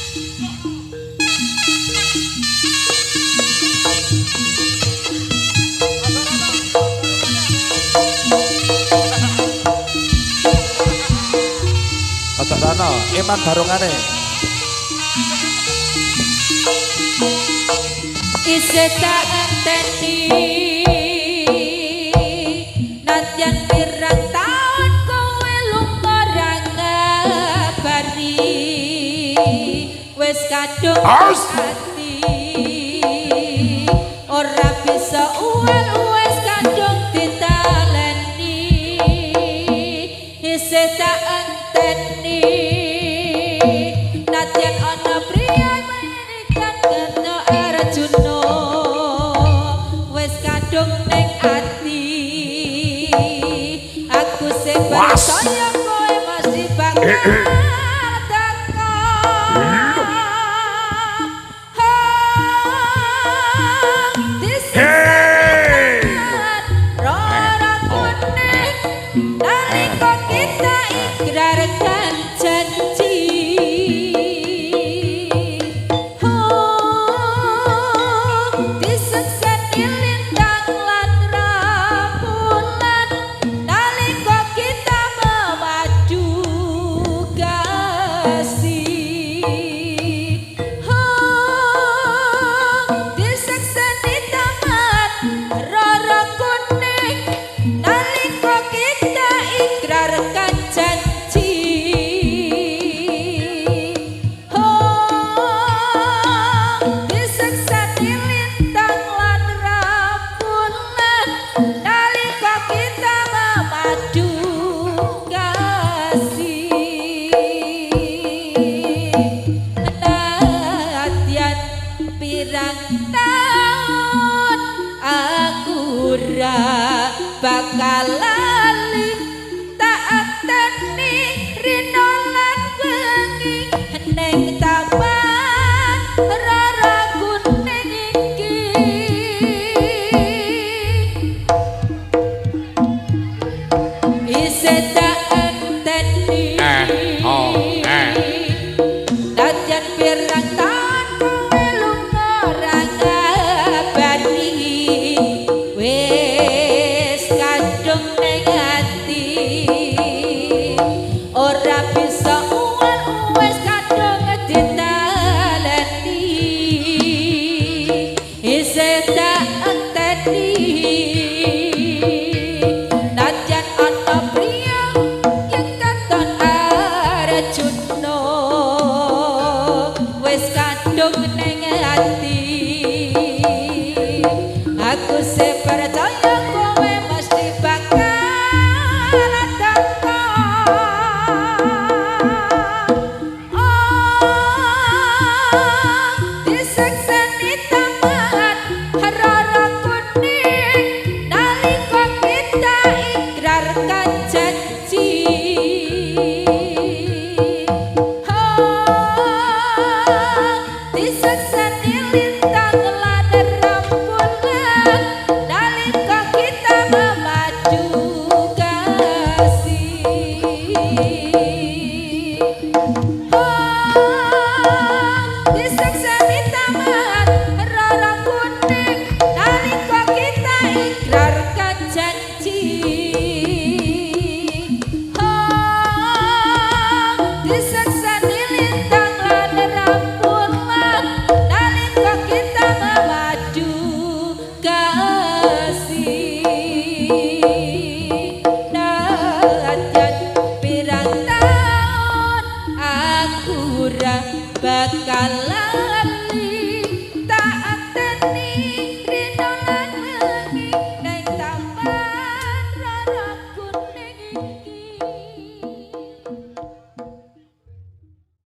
Otak Rano, Iman barungane. Isih tak enteni nadyan pirang taun kowe lunga ra ngabari wis kadung ati ora bisa uwal wis kadung ditaleni isih tak enteni nadyan ana priya menikan kena Arjuna wis kadung ning ati aku sing percaya kowe masih bakal bakal lali tak ateni rino lan bengi neng taman rara kuning iki isih tak enteni nadyan pirang taun kowe lunga ra ngabari wis kadung ning ati ora bisa uwal wis kadung ditaleni isih tak enteni nadyan ana priya yen katon Arjuna wis kadung ning ati